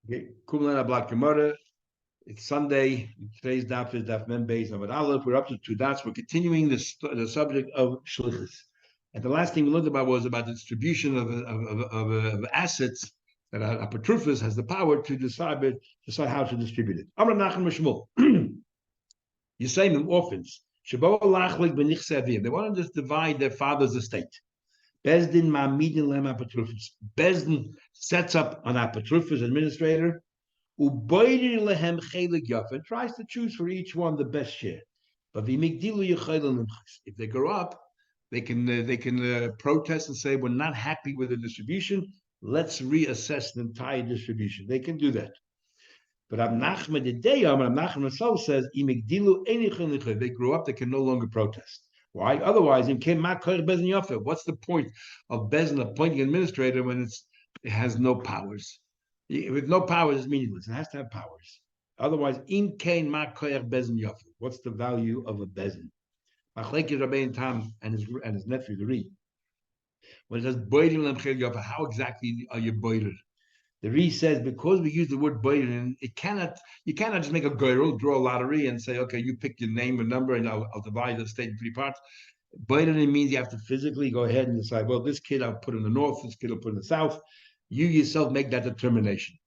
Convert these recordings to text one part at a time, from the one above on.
Okay, Kumlana Block Gemara. It's Sunday. Today's daf is daf Mem Beis Amud Aleph. We're up to two dots. We're continuing the subject of shlichus. And the last thing we learned about was about the distribution of assets that a patrufus has the power to decide how to distribute it. Amar Nachman Mishmul. You say them orphans. They want to just divide their father's estate. Bezdin ma'amidin lem apatrufus. Bezdin sets up an apatrufus administrator. Lehem chelik yafa, tries to choose for each one the best share. But if they grow up, they can protest and say we're not happy with the distribution. Let's reassess the entire distribution. They can do that. But Rab Nachman himself says they grew up, they can no longer protest. Why? Otherwise, what's the point of Bezin appointing an administrator when it has no powers? With no powers, it's meaningless. It has to have powers. Otherwise, what's the value of a Bezin? Rabbein Tam and his nephew, the Re. When it says how exactly are you boiler? The Re says because we use the word boiler, you cannot just make a girl, draw a lottery, and say, okay, you pick your name and number, and I'll divide the state in three parts. Boiler means you have to physically go ahead and decide, well, this kid I'll put in the north, this kid I'll put in the south. You yourself make that determination.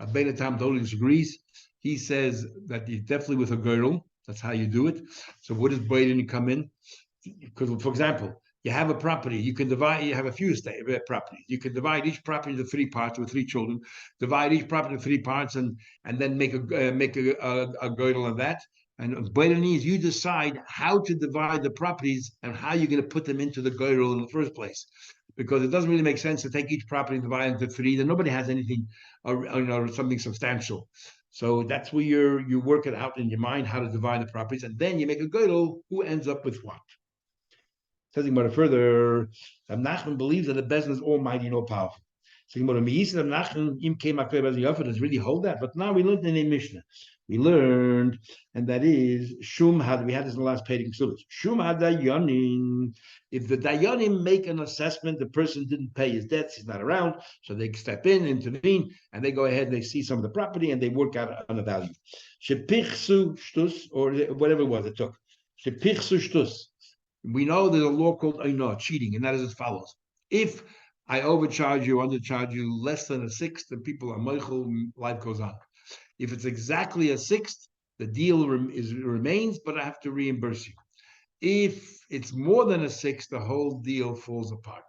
Rabbeinu Tam totally disagrees. He says that you're definitely with a girl. That's how you do it. So what does Biden come in? Because, for example, you have a property. You can divide. You have a few properties. You can divide each property into three parts with three children. Divide each property into three parts, and then make a girdle of that. And Biden means you decide how to divide the properties and how you're going to put them into the girdle in the first place. Because it doesn't really make sense to take each property and divide it into three. Then nobody has anything, something substantial. So that's where you work it out in your mind how to divide the properties, and then you make a girdle who ends up with what. Telling about it further, Nachman believes that the Bezin is almighty and all powerful. So Nachman does really hold that. But now we learned in a Mishnah. We learned, and that is Shum had. We had this in the last page in Ksubas. Shum had Dayanim. If the Dayanim make an assessment, the person didn't pay his debts, he's not around, so they step in, intervene, and they go ahead and they see some of the property and they work out on the value. Shepichsu shtus, or whatever it was it took. Shepichsu shtus. We know there's a law called cheating, and that is as follows. If I overcharge you, undercharge you less than a sixth, then people are meichel, life goes on. If it's exactly a sixth, the deal remains, but I have to reimburse you. If it's more than a sixth, the whole deal falls apart.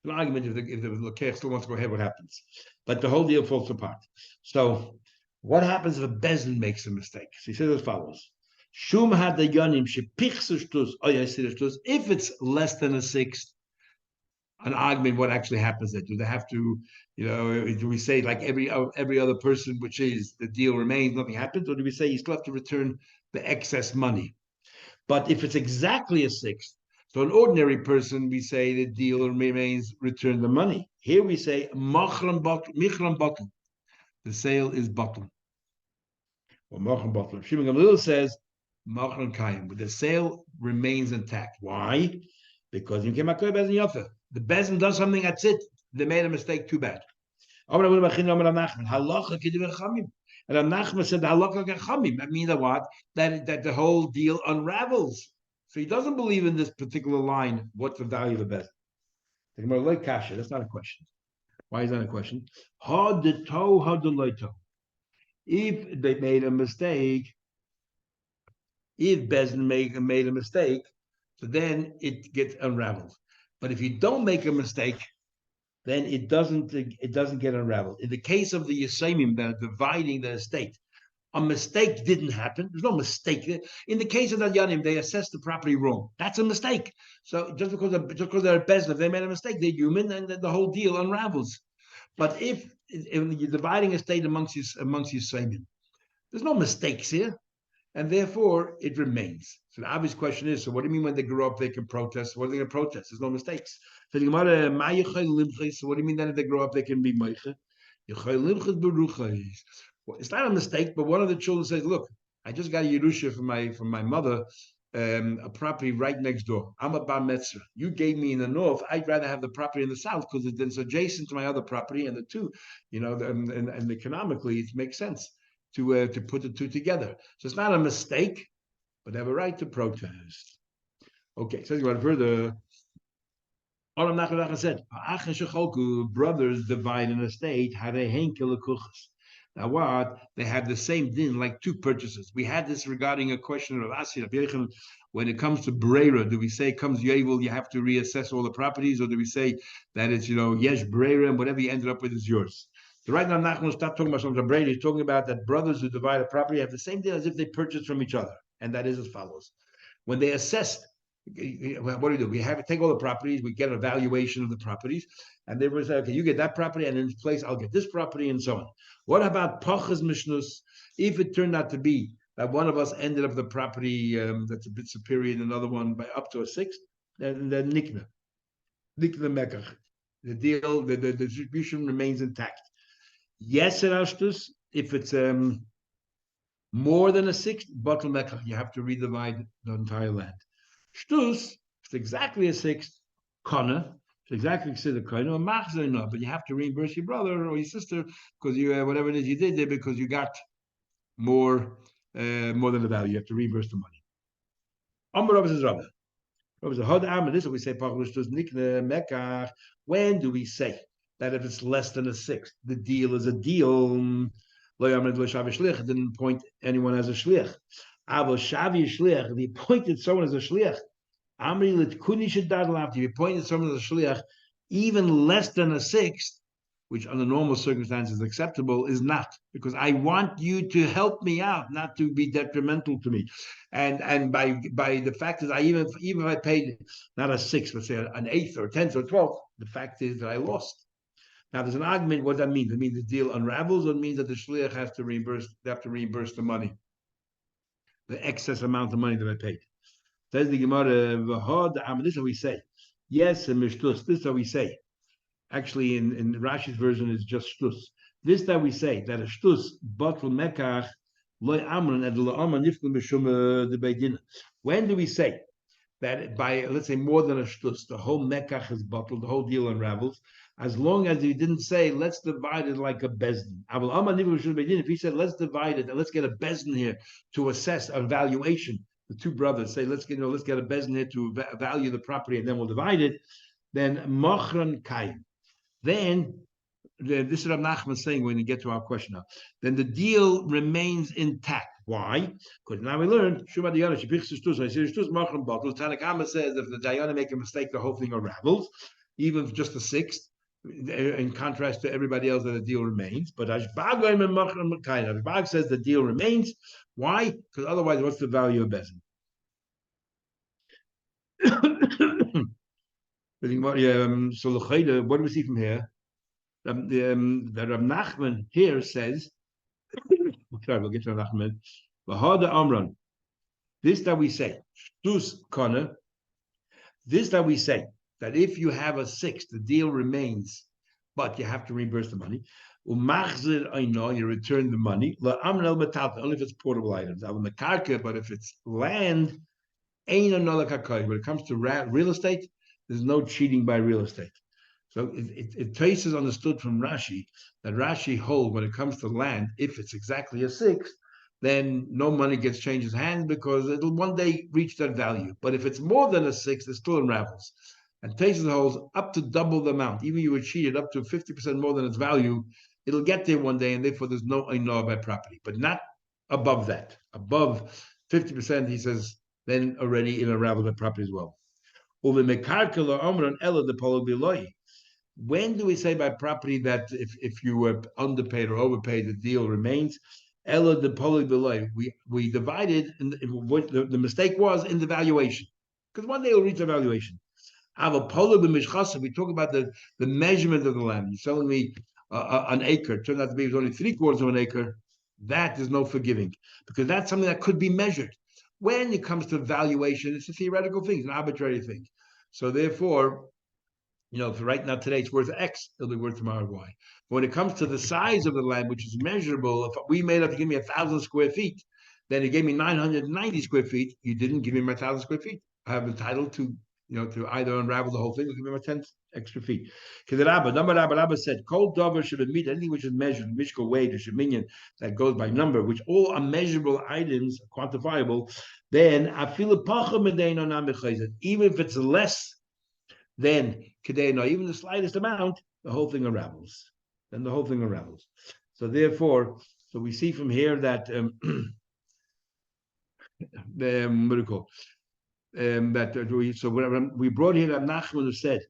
An argument if the Lekech still wants to go ahead, what happens? But the whole deal falls apart. So what happens if a Bezin makes a mistake? So he says as follows. If it's less than a sixth, an argument, what actually happens there? Do they have to, do we say like every other person, which is the deal remains, nothing happens, or do we say you still have to return the excess money? But if it's exactly a sixth, so an ordinary person, we say the deal remains, return the money. Here we say michram bottle. The sale is bottle. Well, michram bottle. Shimon Gamliel says machran kayim, but the sale remains intact. Why? Because the Bezin does something, that's it. They made a mistake, too bad. And Nachman said the halakha kachamim. That means that what? That the whole deal unravels. So he doesn't believe in this particular line. What's the value of the Bezin? That's not a question. Why is that a question? If they made a mistake, if Bezin made a mistake, so then it gets unraveled. But if you don't make a mistake, then it doesn't get unraveled. In the case of the Yisaimim that are dividing the estate, a mistake didn't happen. There's no mistake. In the case of the Yanim, they assessed the property wrong. That's a mistake. So just because they're a Bezin, if they made a mistake, they're human, and the whole deal unravels. But if you're dividing a estate amongst Yisaimim, there's no mistakes here. And therefore, it remains. So the obvious question is, so what do you mean when they grow up, they can protest? What are they going to protest? There's no mistakes. So what do you mean then if they grow up, they can be meiche? Well, it's not a mistake, but one of the children says, look, I just got a Yerusha from my mother, a property right next door. I'm a bar metzra. You gave me in the north. I'd rather have the property in the south because it's adjacent to my other property, and the two, and economically it makes sense to put the two together. So it's not a mistake, but they have a right to protest. Okay, so you want further. Olam Nachman said, brothers divide an estate. Now what? They have the same din like two purchases. We had this regarding a question of Asir. When it comes to Brera, do we say comes Yevel, you have to reassess all the properties, or do we say that it's Yesh Brera and whatever you ended up with is yours? So right now Nachman stop talking about something Brera. He's talking about that brothers who divide a property have the same deal as if they purchased from each other, and that is as follows: when they assess, what do? We have to take all the properties, we get a valuation of the properties, and they will say, okay, you get that property, and in its place, I'll get this property, and so on. What about Pachas Mishnus? If it turned out to be that one of us ended up the property that's a bit superior than another one by up to a sixth, then Nikna Mekach. The deal, the distribution remains intact. Yes, if it's more than a sixth, Batal Mekach, you have to redivide the entire land. Shtus, it's exactly a sixth. Kana, it's exactly considered kana. Machzer no, but you have to reimburse your brother or your sister because you whatever it is you did there because you got more than the value. You have to reimburse the money. Amar Rabbi says Rabbi. Rabbi says Hod Amar. This is what we say. Shtus nikne mekach. When do we say that if it's less than a sixth, the deal is a deal? Lo Yamrid Lo Shavi Shlich didn't appoint anyone as a shlich. Avo Shavi Shlich, if he appointed someone as a shlich. Amri Litkuni Shadad, if he appointed someone as a shliach, even less than a sixth, which under normal circumstances is acceptable, is not, because I want you to help me out, not to be detrimental to me. And by the fact is, even if I paid not a sixth, let's say an eighth or 10th or 12th, the fact is that I lost. Now there's an argument. What that means? It means the deal unravels, or it means that the shliach has to reimburse. They have to reimburse the money, the excess amount of money that I paid. Says the Gemara, this is how we say. Yes, and mishtus. This is how we say. Actually, in Rashi's version, it's just shtus. This that we say that a shtus batul mekach loy amran and lo amran nifkum b'shum the beidin. When do we say that by, let's say, more than a shtus, the whole mekach is bottled, the whole deal unravels, as long as he didn't say, let's divide it like a bezdin. If he said, let's divide it, and let's get a bezdin here to assess a valuation, the two brothers say, let's get a bezdin here to value the property, and then we'll divide it, then machran kayim. Then, this is what Nachman saying when we get to our question now, then the deal remains intact. Why? Because now we learned Tanakama says if the Dayana make a mistake, the whole thing unravels, even if just a sixth, in contrast to everybody else that the deal remains. But Ashbag says the deal remains. Why? Because otherwise, what's the value of bezin? So what do we see from here? That Rav Nachman here says, sorry, we'll get to Rav Nachman. V'hada Amran. This that we say, Shtus Kana. This that we say that if you have a sixth, the deal remains, but you have to reimburse the money. Umachzir Aino, you return the money. La Amran El Metal, only if it's portable items. But if it's land, ain't another kakai. When it comes to real estate, there's no cheating by real estate. So it traces understood from Rashi that Rashi holds when it comes to land, if it's exactly a sixth, then no money gets changed hands because it'll one day reach that value. But if it's more than a sixth, it still unravels. And Traces holds up to double the amount. Even you were cheated up to 50% more than its value, it'll get there one day, and therefore there's no Ainoah by property, but not above that. Above 50%, he says, then already it unravels by property as well. When do we say by property that if you were underpaid or overpaid, the deal remains? Ella the poli below. We divided, and what the mistake was in the valuation, because one day it'll reach a valuation. We talk about the measurement of the land. You're selling me an acre. It turned out to be only 3/4 of an acre. That is no forgiving, because that's something that could be measured. When it comes to valuation, it's a theoretical thing, it's an arbitrary thing. So therefore, if right now today it's worth X, it'll be worth tomorrow Y. But when it comes to the size of the land, which is measurable, if we made up to give me 1,000 square feet, then you gave me 990 square feet. You didn't give me my 1,000 square feet. I have entitled to, to either unravel the whole thing or give me my 10 extra feet. Because the Rabba said, "Cold dover should admit anything which is measured, mishkal weight or sheminian that goes by number, which all are measurable items, quantifiable. Then I feel a even if it's less than kedeno, even the slightest amount, the whole thing unravels. Then the whole thing unravels. So therefore, so we see from here that we brought here that Nachman who said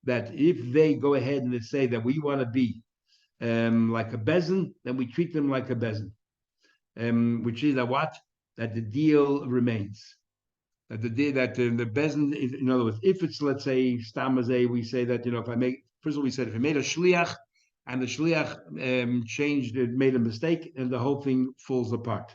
that if they go ahead and they say that we want to be like a bezin, then we treat them like a bezin, which is that what? That the deal remains. That the bezin is, in other words, if it's, let's say, stamazay, we say that, if I make, first of all, we said if I made a shliach and the shliach changed, it made a mistake, and the whole thing falls apart.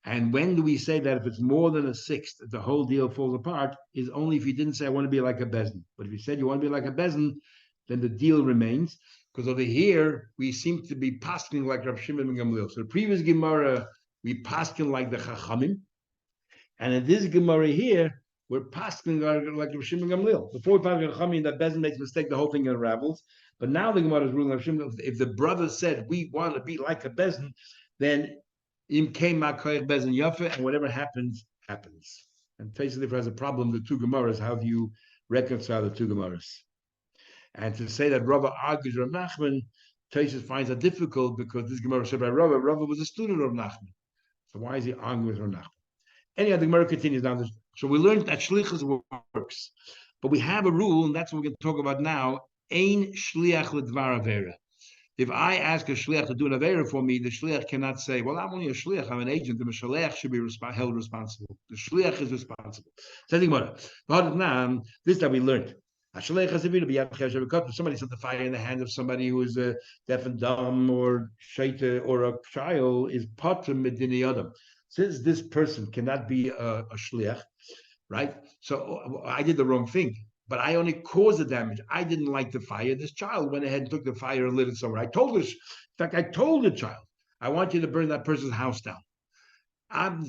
And when do we say that if it's more than a sixth, the whole deal falls apart? Is only if you didn't say I want to be like a bezin. But if you said you want to be like a bezin, then the deal remains. Because over here we seem to be pasking like Rav Shimon ben Gamliel. So the previous Gemara we pasking like the Chachamim, and in this Gemara here we're pasking like Rav Shimon ben Gamliel. Before we pass the Chachamim, that bezin makes a mistake, the whole thing unravels. But now the Gemara is ruling Rav Shimon. If the brother said we want to be like a bezin, then Im came bezin yafa, and whatever happens, happens. And basically, if has a problem, the two Gemaras, how do you reconcile the two Gemaras? And to say that Rava argues Rav Nachman, Tosfos finds that difficult because this Gemara said by Rava was a student of Nachman. So why is he arguing with Rav Nachman? Anyhow, the Gemara continues down. So we learned that shlichus works, but we have a rule, and that's what we're going to talk about now. Ein shliach l'dvar avera. If I ask a shliach to do an avera for me, the shliach cannot say, "Well, I'm only a shliach. I'm an agent. The shliach should be held responsible. The shliach is responsible." So this that we learned. Somebody set the fire in the hand of somebody who is deaf and dumb or shaita or a child is patum medini adam. Since this person cannot be a shliach, right? So I did the wrong thing. But I only caused the damage. I didn't light the fire. This child went ahead and took the fire and lit it somewhere. I told this, in fact, I told the child, I want you to burn that person's house down.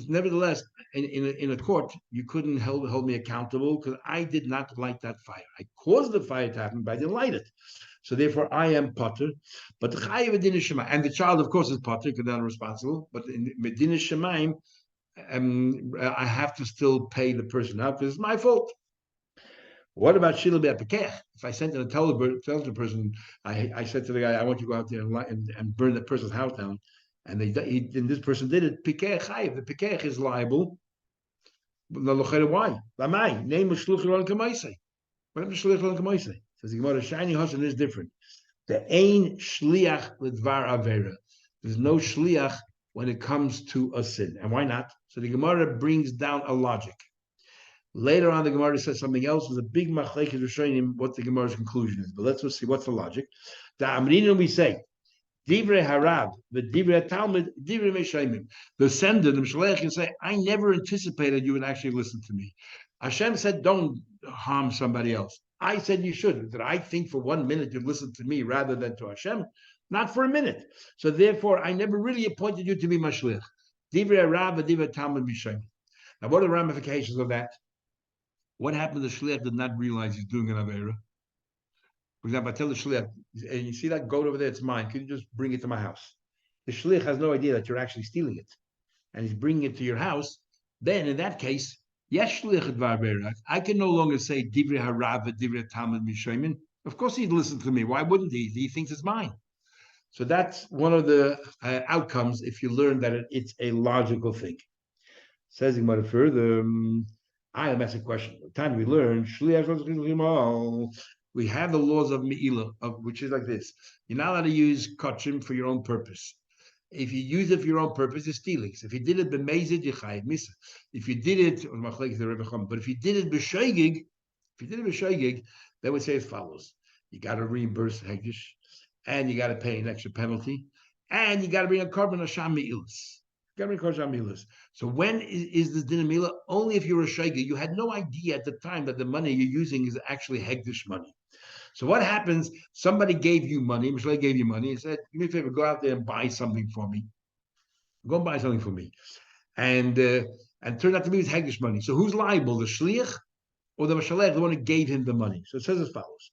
Nevertheless, in a court, you couldn't hold me accountable because I did not light that fire. I caused the fire to happen, but I didn't light it. So therefore, I am potter. But the chayiv medina shemaim, and the child, of course, is potter because they're responsible. But in medina shemaim, I have to still pay the person out because it's my fault. What about Shila Be'apekech? If I sent in a tell the person, I said to the guy, I want you to go out there and burn that person's house down, and this person did it. Pekech chayiv. The pekech is liable. Why? Lamai name of shluch ron kamaisei. What happened to shluch ron kamaisei? Says the Gemara, shiny husband is different. The ein shliach l'dvar avera. There's no shliach when it comes to a sin, and why not? So the Gemara brings down a logic. Later on, the Gemara says something else. There's a big machlekes showing him what the Gemara's conclusion is. But let's just see what's the logic. The Amrina we say, Divrei Harav, the Divrei Talmud, Divrei Meshaimim. The sender, the Mishleach, can say, I never anticipated you would actually listen to me. Hashem said, don't harm somebody else. I said you should. Did I think for 1 minute you'd listen to me rather than to Hashem? Not for a minute. So therefore, I never really appointed you to be Mashliach. Divrei Harav, Divrei Talmud, Meshaimim. Now, what are the ramifications of that? What happened? The shliach did not realize he's doing an avera. For example, I tell the shliach, and you see that goat over there, it's mine. Can you just bring it to my house? The shliach has no idea that you're actually stealing it, and he's bringing it to your house. Then, in that case, yes, shliach advar avera. I can no longer say divrei harav, divrei talmud mishoimin. Of course, he'd listen to me. Why wouldn't he? He thinks it's mine. So that's one of the outcomes if you learn that it's a logical thing. Says Gemara further. I am asking a question. The time we learn, we have the laws of Me'ilah, which is like this. You're not allowed to use kachim for your own purpose. If you use it for your own purpose, it's stealing. So if you did it b'mezid, you chayiv misa. If you did it, but if you did it b'shoigig, they would say as follows: you got to reimburse hegdish, and you got to pay an extra penalty, and you got to bring a korban hasham me'ilas. So when is this din milah? Only if you're a shayga. You had no idea at the time that the money you're using is actually hegdish money. So what happens? Somebody gave you money. Mishlei gave you money. He said, "Give me a favor. Go out there and buy something for me. Go buy something for me." and turned out to be his haggish money. So who's liable, the shliach or the mashalech, the one who gave him the money? So it says as follows: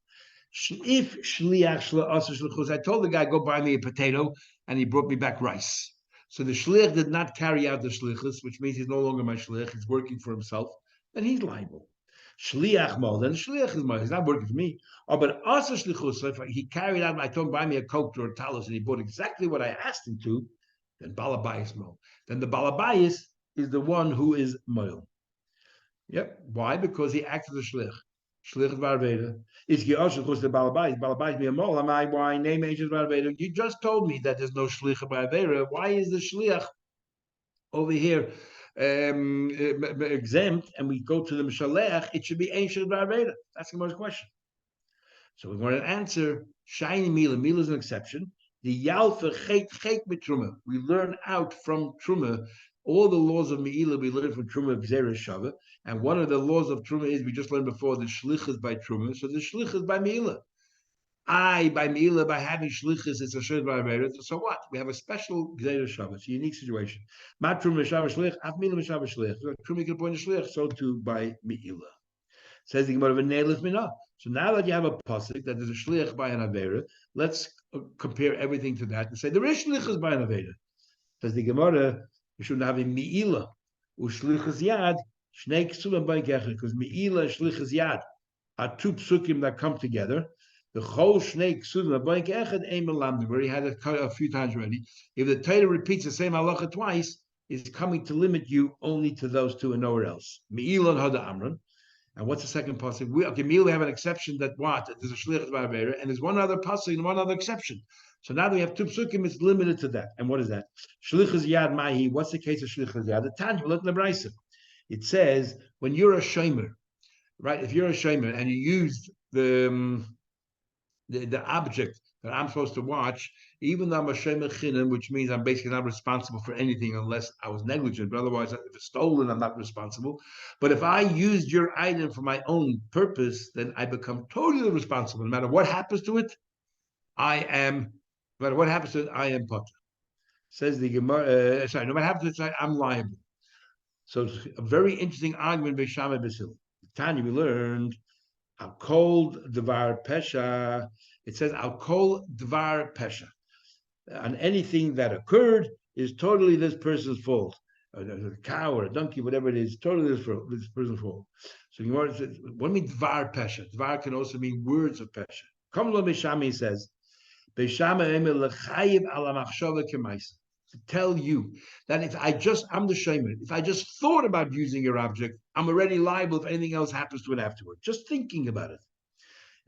if shliach I told the guy, go buy me a potato, and he brought me back rice. So the shliach did not carry out the shlichus, which means he's no longer my shliach. He's working for himself, then he's liable. Shliach mal, then shliach is mal. He's not working for me. Oh, but also shlichus, if he carried out, I told him buy me a coke or a talus, and he bought exactly what I asked him to, then balabayis mal. Then the balabayis is the one who is moil. Yep. Why? Because he acted as a shlich. Shlich varveda. Is he also because the balabais? Balabais be a mol. Am I? Why name agent varveda? You just told me that there's no shlich varveda. Why is the shlich over here exempt? And we go to the mishalech. It should be ancient varveda. That's the most question. So we want to answer. Shiny mila. Mila is an exception. The yalfa chet mitruma. We learn out from truma. All the laws of Me'ilah we learn from Truma Gzeres Shava, and one of the laws of Truma is we just learned before the Shlichus by Truma, so the Shlichus by Me'ilah. By Me'ilah, by having Shlichus, it's a Shlichus by Me'ilah. So what? We have a special Gzeres Shava. It's a unique situation. Ma Truma Shava Shlich, Af Me'ilah Shava Shlich. Truma can point a Shlich, so too by Me'ilah. Says the Gemara of a Neilif Minah. So now that you have a pasuk that there's a Shlich by an Avera, let's compare everything to that and say there is Shlichus by an Avera. Says the Gemara, we should have a Me'ilah, Ushlichas Yad, Shnei Ksulim by Gecher, because Me'ilah and Shlichas Yad are two psukim that come together. The Chol Shnei Ksulim by Gecher, Ein Melamdim, where he had it a few times already. If the Torah repeats the same halacha twice, it's coming to limit you only to those two and nowhere else. Me'ilah and Hada Amran. And what's the second pasuk? We have an exception that what? There's a Shlichas Ba'avera, and there's one other pasuk and one other exception. So now that we have two psukim, it's limited to that. And what is that? Shlichus yad mahi. What's the case of shlichus yad? The Tanya, look in the Brisa. It says when you're a shomer, right? If you're a shomer and you use the object that I'm supposed to watch, even though I'm a shomer chinam, which means I'm basically not responsible for anything unless I was negligent. But otherwise, if it's stolen, I'm not responsible. But if I used your item for my own purpose, then I become totally responsible. No matter what happens to it, I am. No matter what happens to it, I am potter. Says the Gemara. No matter what happens to it, I'm liable. So it's a very interesting argument by Shammai Basil. Tanya, we learned I'll call Dvar Pesha. It says I'll call Dvar Pesha. And anything that occurred is totally this person's fault. A cow or a donkey, whatever it is, totally this person's fault. So Gemara says, what do you mean Dvar Pesha? Dvar can also mean words of Pesha. Come lo Shammai says. To tell you that if I'm the shaman, if I just thought about using your object, I'm already liable if anything else happens to it afterward. Just thinking about it.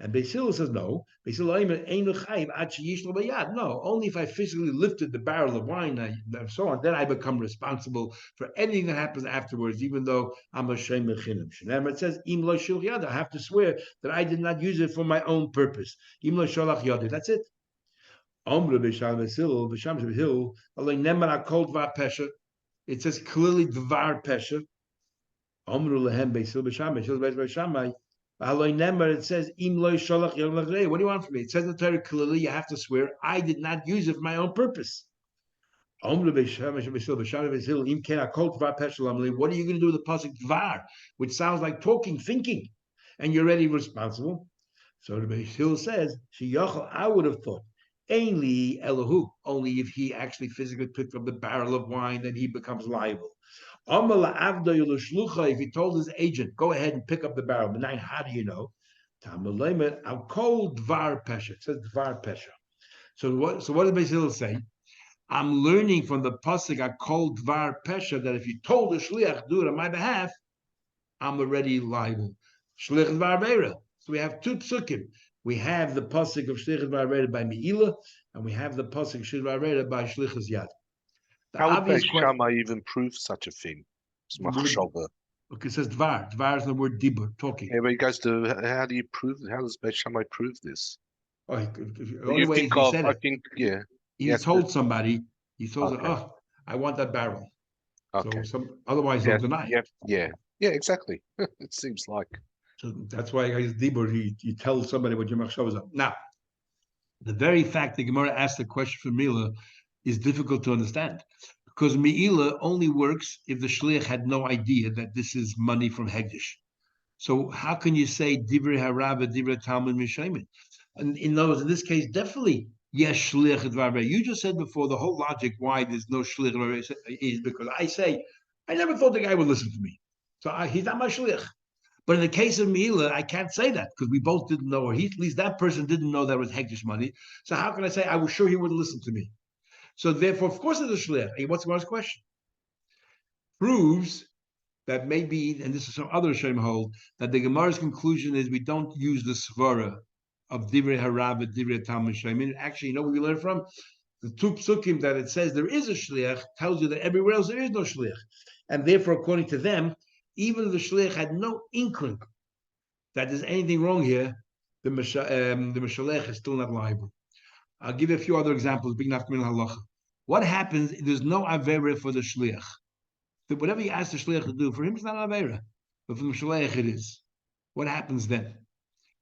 And Basil says no. No, only if I physically lifted the barrel of wine and so on, then I become responsible for anything that happens afterwards, even though I'm a shaman chinam. It says, I have to swear that I did not use it for my own purpose. That's it. It says clearly Dvar Pesha. It says what do you want from me? It says in the Torah clearly you have to swear I did not use it for my own purpose. What are you going to do with the pasuk Dvar, which sounds like talking, thinking, and you're already responsible? So the Beis says, I would have thought. Ainly Elahu, only if he actually physically picked up the barrel of wine, then he becomes liable. If he told his agent, go ahead and pick up the barrel, but now how do you know? I'll call Dvar Pesha. It says Dvar Pesha. So what does Basil say? I'm learning from the pasuk I call Dvar Pesha that if you told the shliach do it on my behalf, I'm already liable. Shliach Dvar Beira. So we have two psukim. We have the pasuk of Shlichus Ba'areda by Me'ilah, and we have the pasuk of Shlichus Ba'areda by Shlichus Yad. How would Beis Shammai even prove such a thing? It's machshava. Okay, it says Dvar. Dvar is the word dibur, talking. Yeah, but he goes to, how do you prove, how does Beis Shammai prove this? Oh, the only way is he said it. I think, yeah. He told somebody, oh, I want that barrel. Okay. So otherwise he'll deny it. Yeah, exactly. It seems like. So that's why he's dibur. He tells somebody what your machshava is up. Now, the very fact that Gemara asked the question for Mila is difficult to understand because Me'ila only works if the shliach had no idea that this is money from Hegdish. So how can you say Divrei Harava, Divrei Talmud Mishaymin? And in other words, in this case, definitely, yes, shliach dvar. You just said before the whole logic why there's no shliach is because I say, I never thought the guy would listen to me. So he's not my shliach. But in the case of Meila, I can't say that because we both didn't know, or at least that person didn't know that was Hegdish money. So how can I say I was sure he would listen to me? So therefore, of course, it's a shliach. Hey, what's the first question? Proves that maybe, and this is some other Shem hold, that the Gemara's conclusion is we don't use the svara of Divrei Harav and Divrei Talmud Shleimin. Actually, you know what we learn from? The two psukim that it says there is a shliach tells you that everywhere else there is no shliach. And therefore, according to them, even if the shliach had no inkling that there's anything wrong here, the Meshalech is still not liable. I'll give you a few other examples. Big nafmin halacha. What happens if there's no avera for the shliach? That whatever you ask the shliach to do, for him it's not an avera, but for the shliach it is. What happens then?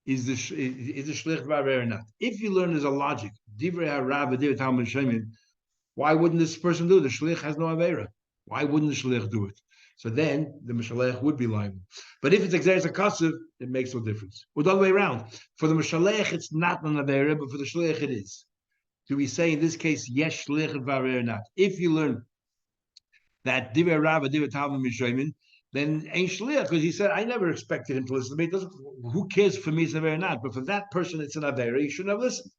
Is the shliach avera or not? If you learn there's a logic, divrei harav, divrei talmud shemin, why wouldn't this person do it? The shliach has no avera. Why wouldn't the shliach do it? So then the Meshalech would be liable. But if it's exeris akasiv, it makes no difference. Or the other way around. For the Meshalech, it's not an avera, but for the shliach, it is. Do we say in this case, yes, shliach and or not? If you learn that divrei rabba, divrei talmud mishoymin, then ain't shliach, because he said, I never expected him to listen to me. Who cares for me, it's an avera or not? But for that person, it's an avera. You shouldn't have listened.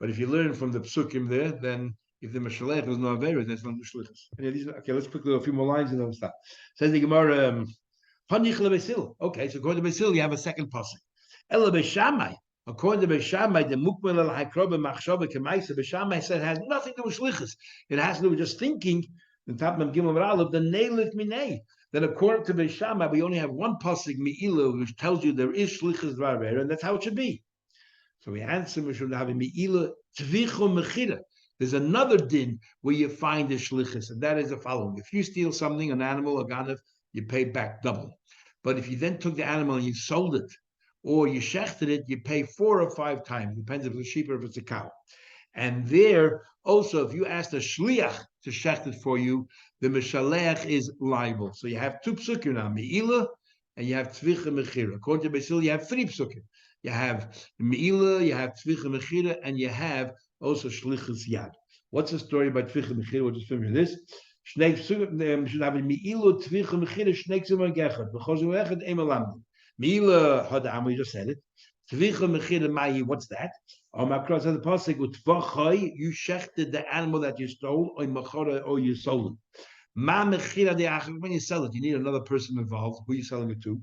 But if you learn from the psukim there, then if the Meshalech is no Avera, that's not Meshlichus. Okay, let's quickly do a few more lines and then we'll stop. Says the Gemara, okay, so according to Basil, you have a second pasuk. Ela Beshamai. According to Beshamai, the Mukmel al Hakroba Machshava Kemaisa, Beshamai said it has nothing to do with Shlichus. It has to do with just thinking, the top of Gimel Ralev, the Neilith Minei. Then according to Beshamai, we only have one pasuk, Me'ilu, which tells you there is Shlichus Dvar, and that's how it should be. So we answer, we should have a Me'ilu Tvichu Mechira. There's another din where you find the shlichus, and that is the following. If you steal something, an animal, a ganef, you pay back double. But if you then took the animal and you sold it, or you shechted it, you pay 4 or 5 times. Depends if it's a sheep or if it's a cow. And there, also, if you ask the shliach to shecht it for you, the meshalech is liable. So you have 2 psukim now, me'ilah, and you have tvicha mechira. According to Basil, you have 3 psukim. You have me'ilah, you have tvicha mechira, and you have also shlichus yad. What's the story about tvicha mechira? We'll just finish this. Shnei psukim should have me'ilah tvicha mechira shnei tzimah gechad. B'chozu echad emalam. Me'ilah hadam, we just said it. Tvicha mechira ma'i. What's that? Macron says the pasuk with tvachai. You shechted the animal that you stole, or machara, or you sold it. Ma mechira de'achar. When you sell it, you need another person involved. Who are you selling it to?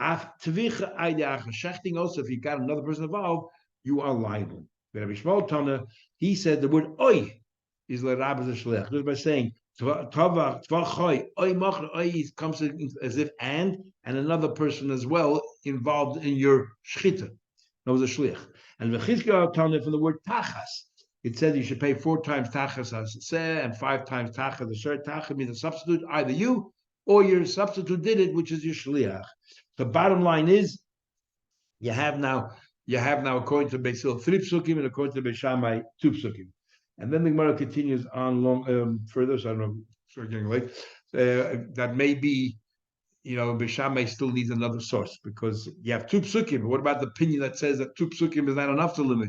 Tvicha ay de'achar. Shechting also, if you got another person involved, you are liable. Rabbi Shmuel Tana, he said the word oy is l'rabba z'shlech. Just by saying tvachai oy machar oy comes as if and another person as well involved in your shchita. That was a shlich. And v'chizkiah Tana from the word tachas. It says you should pay 4 times tachas as seh and 5 times tachas. The shirt tachas means a substitute, either you or your substitute did it, which is your shliach. The bottom line is you have now according to Basil 3 psukim and according to Beishamai 2 psukim. And then the Gemara continues on long further. So I don't know, start getting late. That may be, Beishamai still needs another source because you have 2 psukim. What about the opinion that says that 2 psukim is not enough to limit?